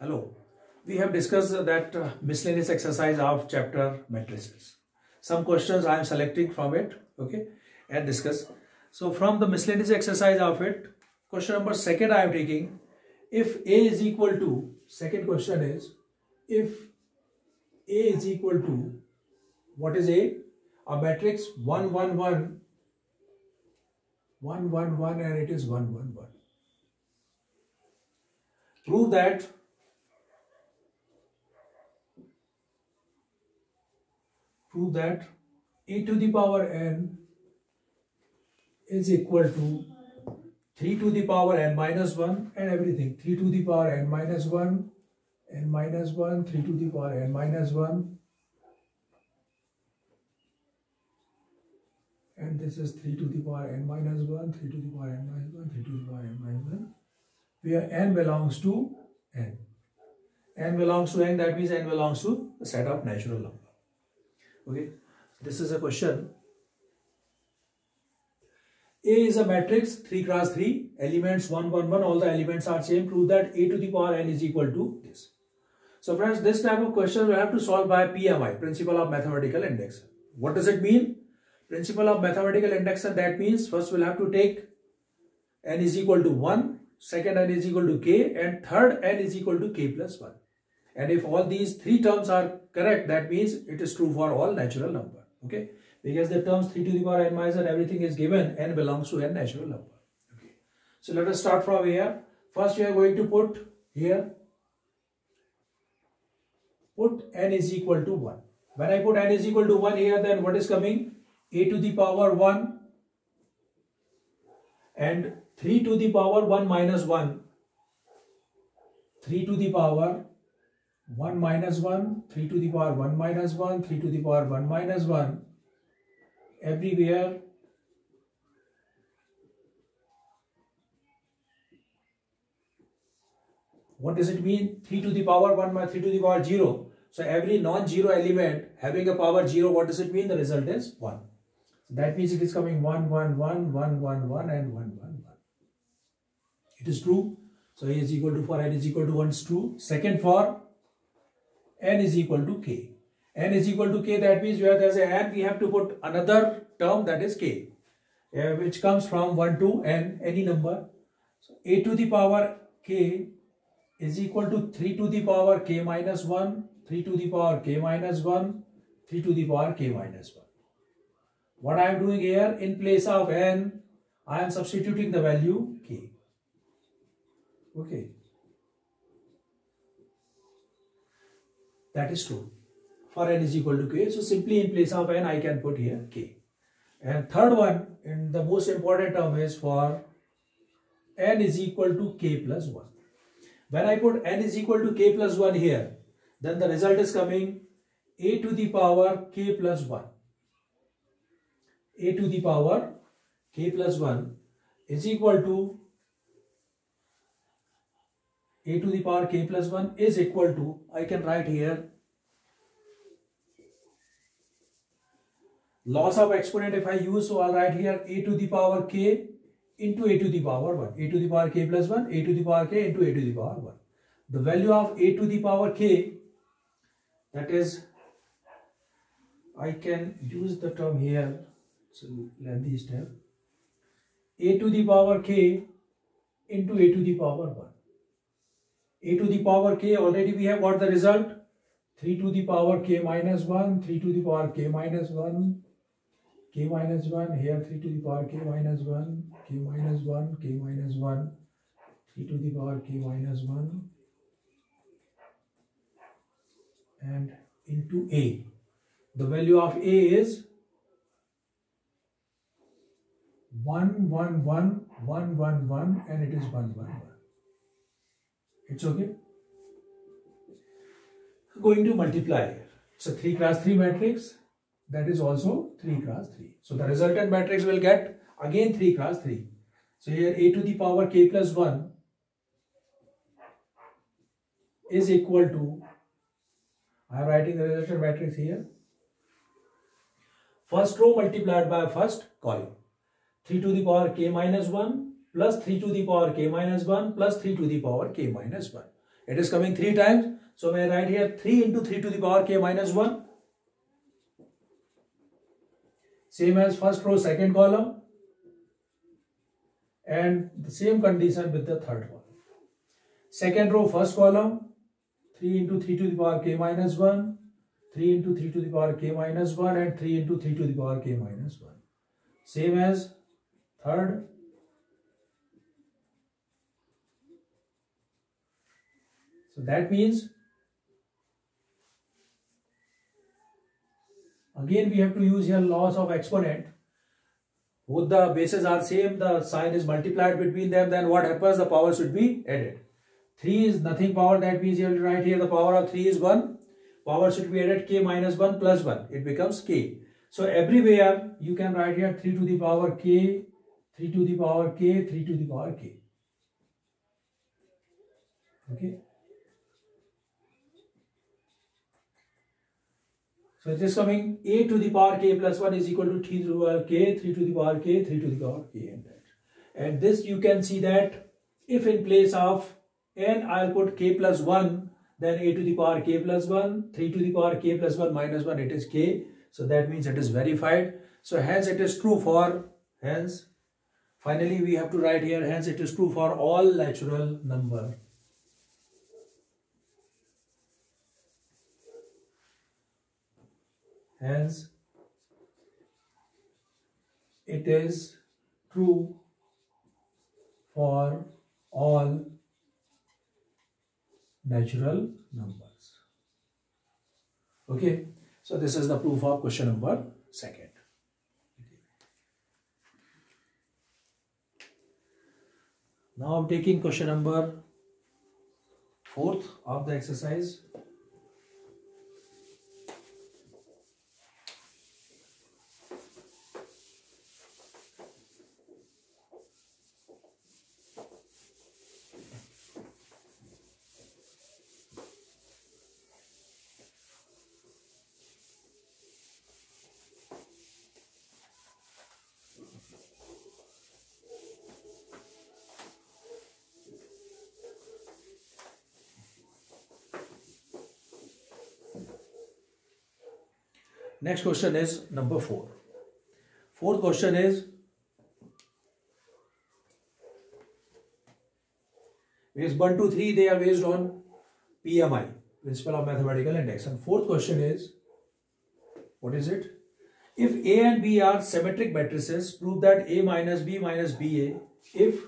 Hello. We have discussed that miscellaneous exercise of chapter matrices. Some questions I am selecting from it, okay, and discuss. So from the miscellaneous exercise of it, question number second I am taking. If A is equal to, second question is, if A is equal to, what is A? A matrix 1 1 1 1 1 1 and it is 1 1 1. Prove that e to the power n is equal to 3 to the power n minus 1 and everything. 3 to the power n minus 1, n minus 1, 3 to the power n minus 1. And this is 3 to the power n minus 1, 3 to the power n minus 1, 3 to the power n minus 1. Where n belongs to n. N belongs to n, that means n belongs to the set of natural number. Okay, this is a question. A is a matrix 3 cross 3, elements 1 1 1, all the elements are same. Prove that a to the power n is equal to this. So friends, this type of question we have to solve by PMI, principle of mathematical induction. What does it mean? Principle of mathematical induction, that means first we'll have to take n is equal to 1, second n is equal to k, and third n is equal to k plus 1. And if all these three terms are correct, that means it is true for all natural number. Okay, because the terms 3 to the power n minus and everything is given, n belongs to n natural number. Okay, so let us start from here. First we are going to put here, put n is equal to 1. When I put n is equal to 1 here, then what is coming? A to the power 1 and 3 to the power 1 minus 1. 3 to the power 1 minus 1, 3 to the power 1 minus 1, 3 to the power 1 minus 1. Everywhere what does it mean? 3 to the power 1 minus 3 to the power 0. So every non-zero element having a power 0, what does it mean? The result is 1. So that means it is coming 1 1 1 1 1 1 and 1 1 1. It is true. So A is equal to, for n is equal to 1 is true. Second, for n is equal to k. N is equal to k, that means where there is a n, we have to put another term, that is k, which comes from 1 to n, any number. So a to the power k is equal to 3 to the power k minus 1, 3 to the power k minus 1, 3 to the power k minus 1. What I am doing here, in place of n, I am substituting the value k. Okay. That is true. For n is equal to k. So simply in place of n, I can put here k. And third one, and the most important term, is for n is equal to k plus 1. When I put n is equal to k plus 1 here, then the result is coming a to the power k plus 1. A to the power k plus 1 is equal to, a to the power k plus 1 is equal to, I can write here, loss of exponent if I use, so I'll write here a to the power k into a to the power 1. A to the power k plus 1, a to the power k into a to the power 1. The value of a to the power k, that is, I can use the term here, so lengthy step, a to the power k into a to the power 1. A to the power k, already we have got the result, 3 to the power k minus 1, 3 to the power k minus 1, k minus 1, here 3 to the power k minus 1, k minus 1, k minus 1, 3 to the power k minus 1, and into a. The value of a is 1 1 1 1 1 1 and it is 1 1 1. It's okay. Going to multiply. It's a 3 cross 3 matrix. That is also 3 cross 3. So the resultant matrix will get again 3 cross 3. So here a to the power k plus 1 is equal to, I am writing the resultant matrix here. First row multiplied by first column. 3 to the power k minus 1 plus 3 to the power k minus 1 plus 3 to the power k minus 1. It is coming 3 times. So may I write here 3 into 3 to the power k minus 1. Same as first row, second column. And the same condition with the third column. Second row, first column, 3 into 3 to the power k minus 1, 3 into 3 to the power k minus 1, and 3 into 3 to the power k minus 1. Same as third. So that means, again we have to use here laws of exponent. Both the bases are same, the sign is multiplied between them, then what happens? The power should be added. 3 is nothing power, that means you have to write here the power of 3 is 1. Power should be added k minus 1 plus 1. It becomes k. So everywhere you can write here 3 to the power k, 3 to the power k, 3 to the power k. Okay. So it is coming a to the power k plus 1 is equal to 3 to the power k, 3 to the power k, 3 to the power k, and that. And this you can see that if in place of n I'll put k plus 1, then a to the power k plus 1, 3 to the power k plus 1 minus 1, it is k. So that means it is verified. So hence it is true for, hence finally we have to write here, hence it is true for all natural number. Hence it is true for all natural numbers. Okay, so this is the proof of question number 2. Now I'm taking question number 4 of the exercise. Next question is number 4. Fourth question is, is 1, 2, 3, they are based on PMI, Principle of Mathematical Index. And fourth question is, what is it? If A and B are symmetric matrices, prove that A minus B minus BA, if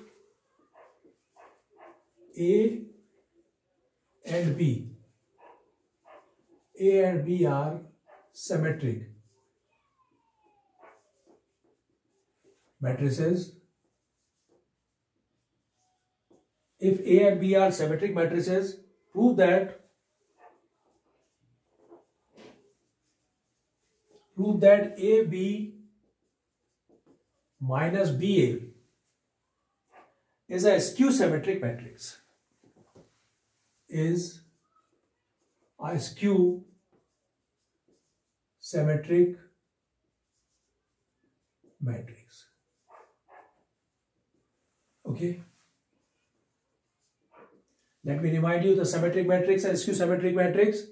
A and B are symmetric matrices. If A and B are symmetric matrices, prove that AB minus BA is a skew symmetric matrix. Is a skew symmetric matrix. Okay. Let me remind you the symmetric matrix and skew symmetric matrix.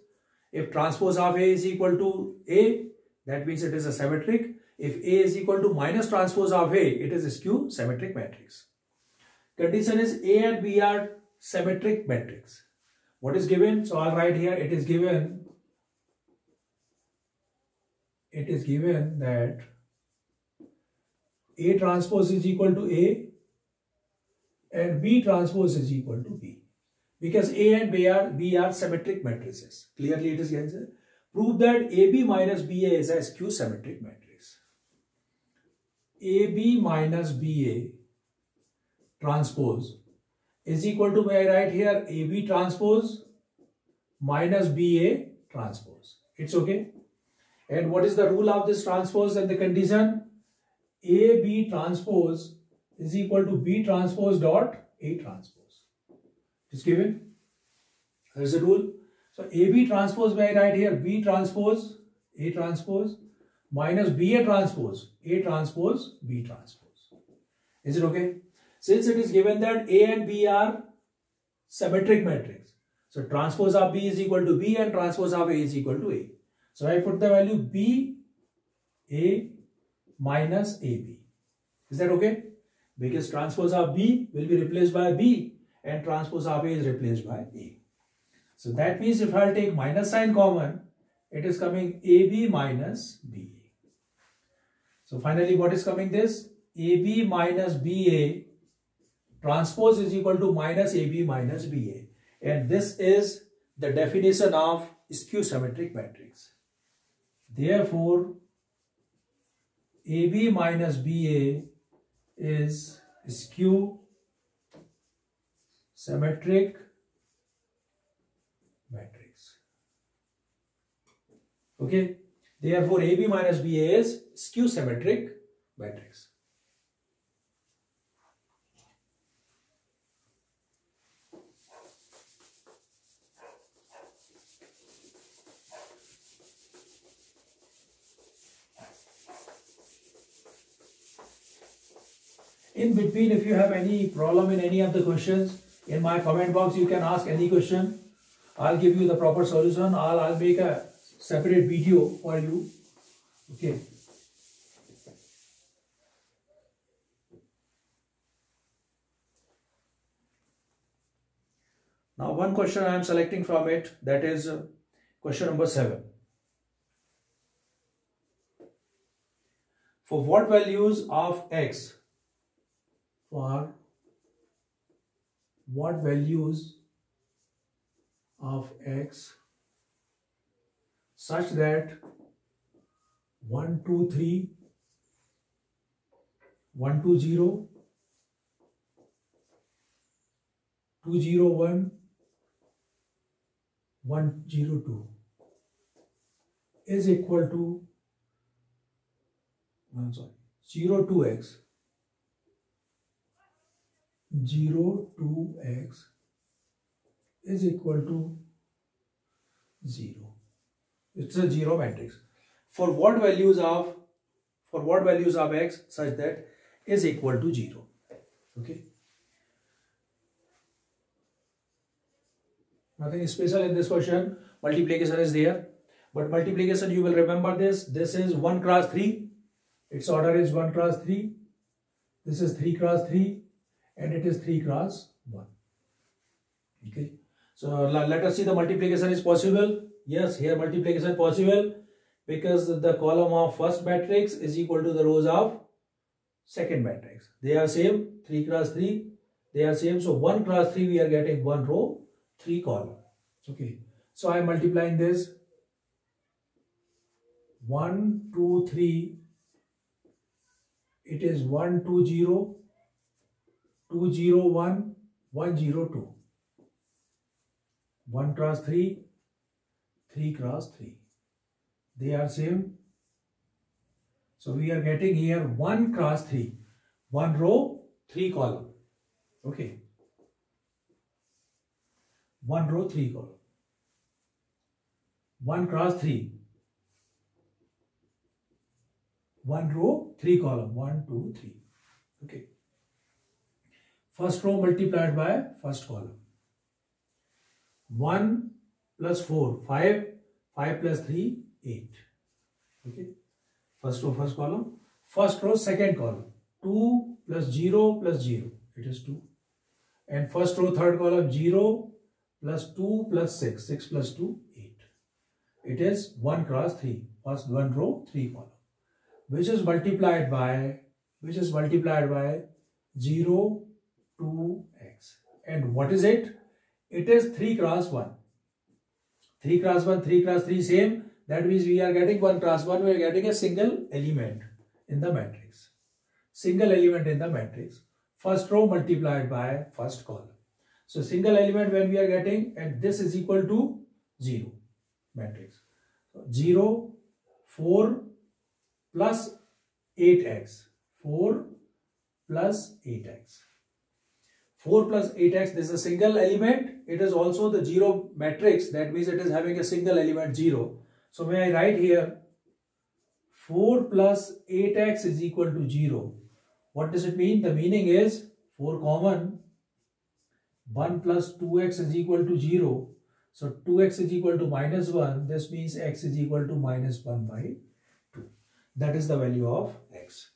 If transpose of A is equal to A, that means it is a symmetric. If A is equal to minus transpose of A, it is a skew symmetric matrix. Condition is A and B are symmetric matrix. What is given? So I'll write here, it is given that A transpose is equal to A and B transpose is equal to B. Because A and B are symmetric matrices. Clearly it is answered. Prove that AB minus BA is a skew symmetric matrix. AB minus BA transpose is equal to, may I write here, AB transpose minus BA transpose. It's okay. And what is the rule of this transpose and the condition? AB transpose is equal to B transpose dot A transpose. It's given. There is a rule. So AB transpose, may I write here, B transpose, A transpose minus BA transpose, A transpose, B transpose. Is it okay? Since it is given that A and B are symmetric matrix, So transpose of B is equal to B and transpose of A is equal to A. So I put the value B A minus AB. Is that okay? Because transpose of B will be replaced by B and transpose of A is replaced by A. So that means if I take minus sign common, it is coming AB minus BA. So finally what is coming this? AB minus BA transpose is equal to minus AB minus BA. And this is the definition of skew symmetric matrix. Therefore, AB minus BA is skew symmetric matrix. Okay. Therefore, AB minus BA is skew symmetric matrix. In between, if you have any problem in any of the questions, in my comment box you can ask any question. I'll give you the proper solution. I'll make a separate video for you. Okay. Now one question I am selecting from it, that is question number 7. For what values of x? For what values of x such that 1, 2, 3, 1, 2, 0, 2, 0, 1, 1, 0, 2 is equal to 0, 2x. 0, 2x is equal to 0. It's a 0 matrix. For what values of x such that is equal to 0. Okay. Nothing special in this question. Multiplication is there. But multiplication, you will remember this. This is 1 cross 3. Its order is 1 cross 3. This is 3 cross 3. And it is 3 cross 1. Okay. So let us see the multiplication is possible. Yes, here multiplication possible because the column of first matrix is equal to the rows of second matrix. They are same, 3 cross 3. They are same. So 1 cross 3 we are getting 1 row, 3 column. Okay. So I am multiplying this. 1, 2, 3. It is 1, 2, 0. 2, 0, 1, 1, 0, 2. 1 cross 3, 3 cross 3. They are same. So we are getting here 1 cross 3. 1 row, 3 column. Okay. 1 row, 3 column. 1 cross 3. 1 row, 3 column. 1, 2, 3. Okay. First row multiplied by first column. 1 plus 4, 5. 5 plus 3, 8. Okay. First row, first column. First row, second column. 2 plus 0 plus 0. It is 2. And first row, third column, 0 plus 2 plus 6. 6 plus 2, 8. It is 1 cross 3. First 1 row, 3 column. Which is multiplied by 0, 2x. And what is it? It is 3 cross 1. 3 cross 1, 3 cross 3 same. That means we are getting 1 cross 1. We are getting a single element in the matrix. Single element in the matrix. First row multiplied by first column. So single element when we are getting, and this is equal to 0 matrix. 0, 4 plus 8x. 4 plus 8x. 4 plus 8x, this is a single element. It is also the 0 matrix. That means it is having a single element 0. So may I write here 4 plus 8x is equal to 0. What does it mean? The meaning is 4 common. 1 plus 2x is equal to 0. So 2x is equal to minus 1. This means x is equal to minus 1 by 2. That is the value of x.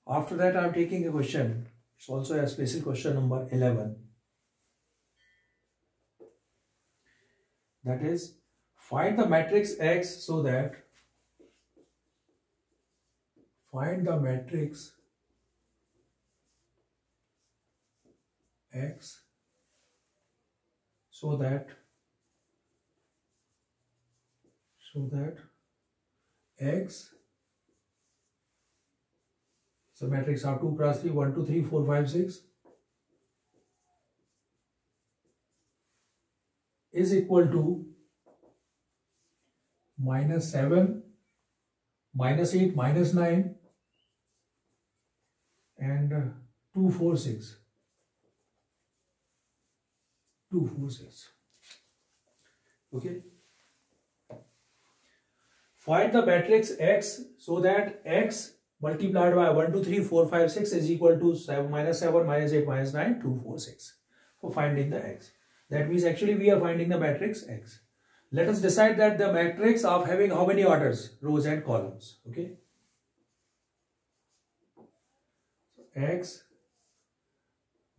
After that, I am taking a question. It's also a special question number 11. That is, find the matrix X so that X so that X, so matrix are 2 cross 3, 1, 2, 3, 4, 5, 6 is equal to minus 7, minus 8, minus 9 and 2, 4, 6. 2, 4, 6. Okay. Find the matrix X so that X multiplied by 1, 2, 3, 4, 5, 6 is equal to 7, minus 7, minus 8, minus 9, 2, 4, 6 for finding the X. That means actually we are finding the matrix X. Let us decide that the matrix of having how many orders, rows and columns. Okay. So X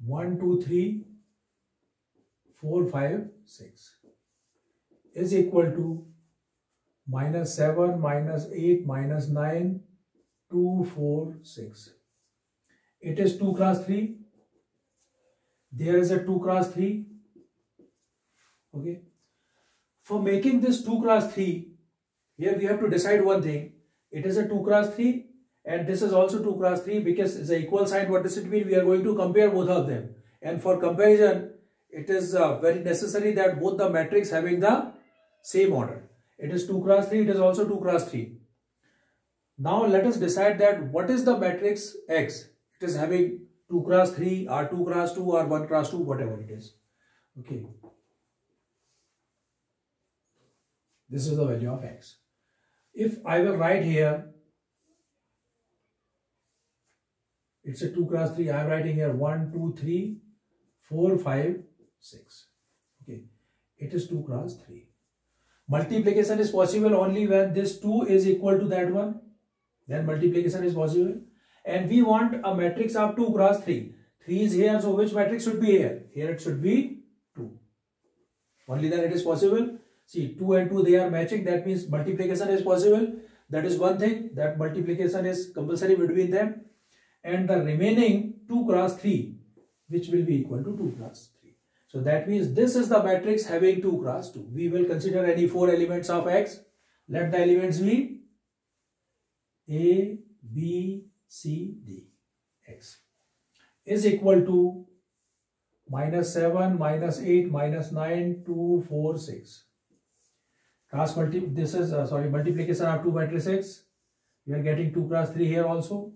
1, 2, 3, 4, 5, 6 is equal to minus 7, minus 8, minus 9, 2, 4, 6. It is 2 cross 3. There is a 2 cross 3. Okay. For making this 2 cross 3, here we have to decide one thing. It is a 2 cross 3 and this is also 2 cross 3 because it's an equal sign. What does it mean? We are going to compare both of them. And for comparison, it is very necessary that both the matrix having the same order. It is 2 cross 3, it is also 2 cross 3. Now let us decide that what is the matrix X. It is having 2 cross 3 or 2 cross 2 or 1 cross 2, whatever it is. Okay. This is the value of X. If I will write here, it's a 2 cross 3. I am writing here 1, 2, 3, 4, 5, 6. Okay. It is 2 cross 3. Multiplication is possible only when this 2 is equal to that one. Then multiplication is possible. And we want a matrix of 2 cross 3. 3 is here, so which matrix should be here? Here it should be 2. Only then it is possible. See, 2 and 2, they are matching. That means multiplication is possible. That is one thing. That multiplication is compulsory between them. And the remaining 2 cross 3, which will be equal to 2 cross 3. So that means this is the matrix having 2 cross 2. We will consider any 4 elements of X. Let the elements be A, B, C, D. X is equal to minus 7, minus 8, minus 9, 2, 4, 6. This is multiplication of 2 matrices. We are getting 2 cross 3 here also.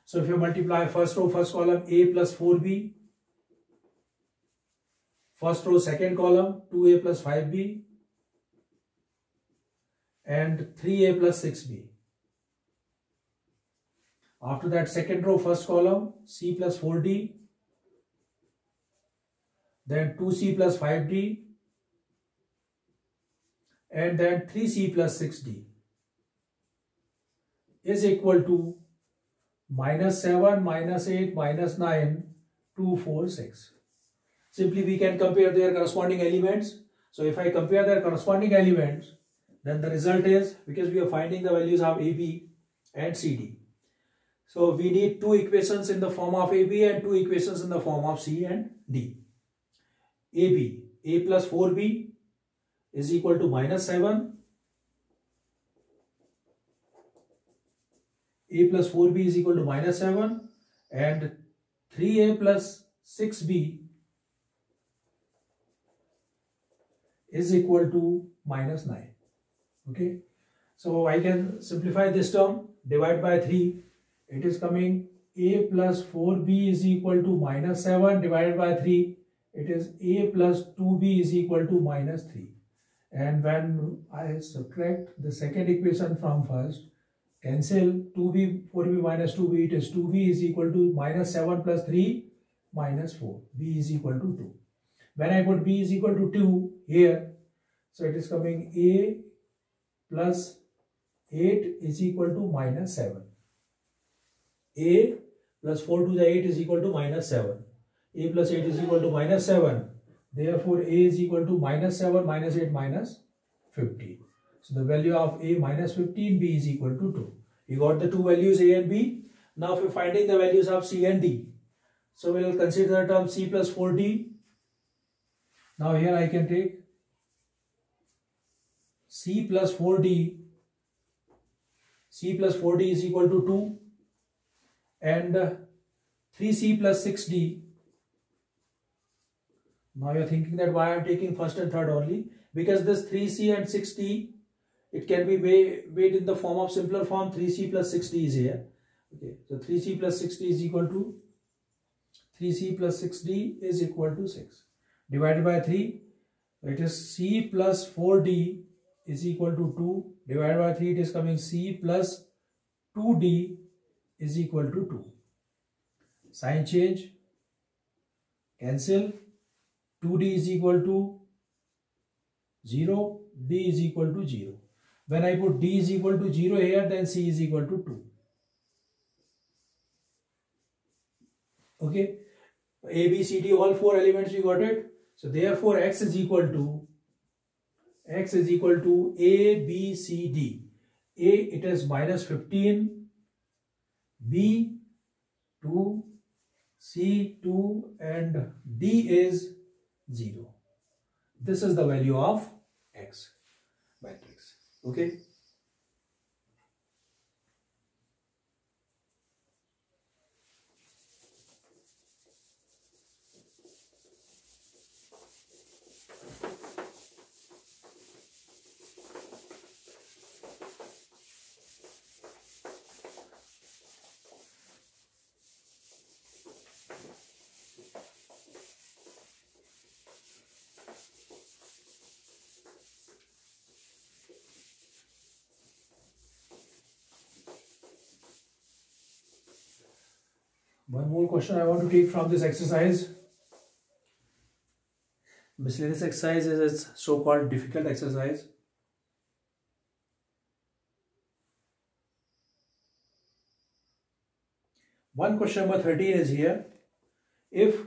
So if you multiply first row, first column A plus 4B, first row, second column 2A plus 5B, and 3A plus 6B. After that, second row, first column C plus 4D, then 2C plus 5D, and then 3C plus 6D is equal to minus 7, minus 8, minus 9, 2, 4, 6. Simply we can compare their corresponding elements. So if I compare their corresponding elements, then the result is, because we are finding the values of AB and CD. So we need 2 equations in the form of AB and 2 equations in the form of C and D. AB, A plus 4B is equal to minus 7. A plus 4B is equal to minus 7. And 3A plus 6B is equal to minus 9. Okay, so I can simplify this term, divide by 3. It is coming a plus 4b is equal to minus 7 divided by 3. It is a plus 2b is equal to minus 3. And when I subtract the second equation from first, cancel 2b, 4b minus 2b, it is 2b is equal to minus 7 plus 3 minus 4. b is equal to 2. When I put b is equal to 2 here, so it is coming a plus 8 is equal to minus 7. A plus 4 to the 8 is equal to minus 7. A plus 8 is equal to minus 7. Therefore, A is equal to minus 7 minus 8 minus 15. So, the value of A minus 15, B is equal to 2. You got the two values A and B. Now, if we are finding the values of C and D, so we will consider the term C plus 4D. Now, here I can take C plus 4D. C plus 4D is equal to 2. And 3C plus 6D. Now you are thinking that why I am taking first and third only, because this 3C and 6D, it can be weighed in the form of simpler form. 3C plus 6D is here. Okay, so 3C plus 6D is equal to 3C plus 6D is equal to 6 divided by 3. It is C plus 4D is equal to 2 divided by 3. It is coming C plus 2D is equal to 2. Sign change, cancel. 2D is equal to 0, D is equal to 0. When I put D is equal to 0 here, then C is equal to 2. Okay, A, B, C, D, all four elements we got it. So therefore X is equal to A, B, C, D. A, it is minus 15, B 2, C 2 and D is 0. This is the value of X matrix. Okay. One more question I want to take from this exercise. Miscellaneous exercise is a so-called difficult exercise. One question number 13 is here. If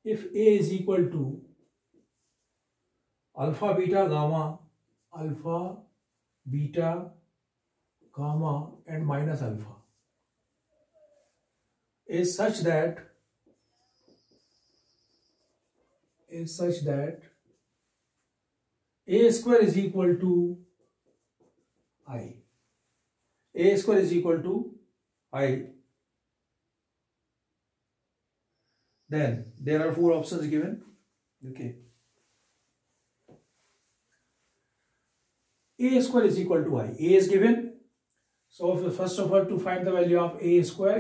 A is equal to alpha, beta, gamma, and minus alpha is such that A square is equal to I. A square is equal to I. Then there are four options given. Okay. A square is equal to I. A is given. So first of all, to find the value of A square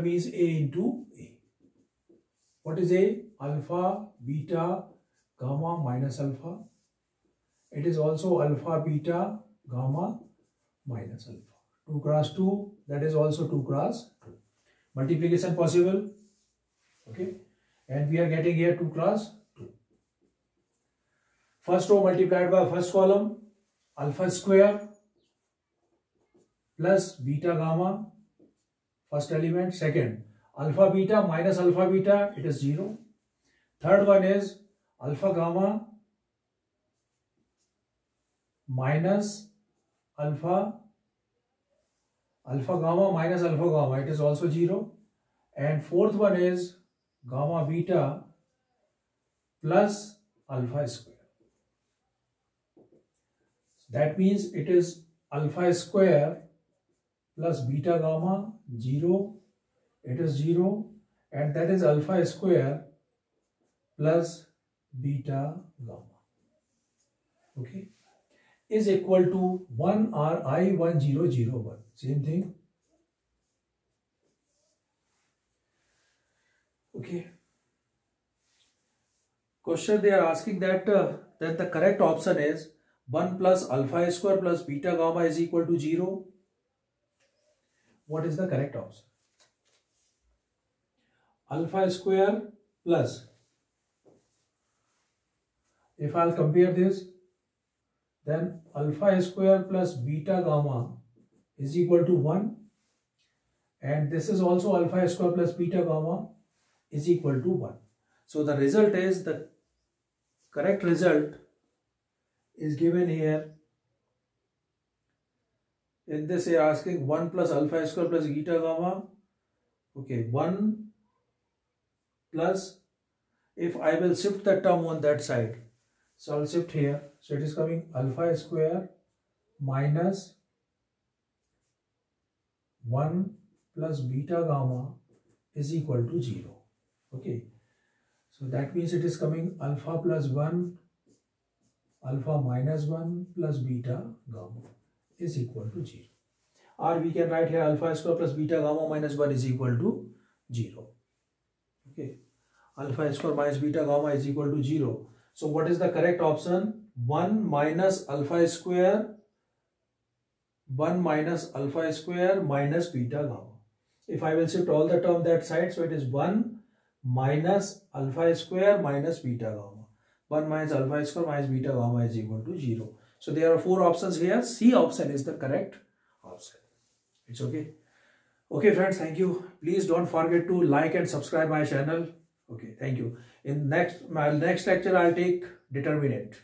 means A into A. What is A? Alpha, beta, gamma minus alpha. It is also alpha, beta, gamma minus alpha. 2 cross 2, that is also 2 cross 2. Multiplication possible. Okay. And we are getting here 2 cross 2. First row multiplied by first column, alpha square plus beta gamma, first element. Second, alpha beta minus alpha beta, it is 0. Third one is alpha gamma minus alpha gamma minus alpha gamma, it is also 0. And fourth one is gamma beta plus alpha square. That means it is alpha square plus beta gamma 0, it is 0, and that is alpha square plus beta gamma, okay, is equal to 1 or I1001. Same thing. Okay. Question they are asking that that the correct option is 1 plus alpha square plus beta gamma is equal to 0. What is the correct option? Alpha square plus, if I'll compare this, then alpha square plus beta gamma is equal to 1, and this is also alpha square plus beta gamma is equal to 1. So the result is, the correct result is given here. In this they are asking 1 plus alpha square plus beta gamma. Okay, 1 plus, if I will shift the term on that side, so I'll shift here. So it is coming alpha square minus 1 plus beta gamma is equal to 0. Okay. So that means it is coming alpha plus 1, alpha minus 1 plus beta gamma is equal to 0. Or we can write here alpha square plus beta gamma minus 1 is equal to 0. Okay. Alpha square minus beta gamma is equal to 0. So what is the correct option? 1 minus alpha square, 1 minus alpha square minus beta gamma. If I will shift all the term that side, so it is 1 minus alpha square minus beta gamma. 1 minus alpha square minus beta gamma is equal to 0. So there are 4 options here. C option is the correct option. It's okay. Okay friends, thank you. Please don't forget to like and subscribe my channel. Okay, thank you. In my next lecture, I'll take determinant.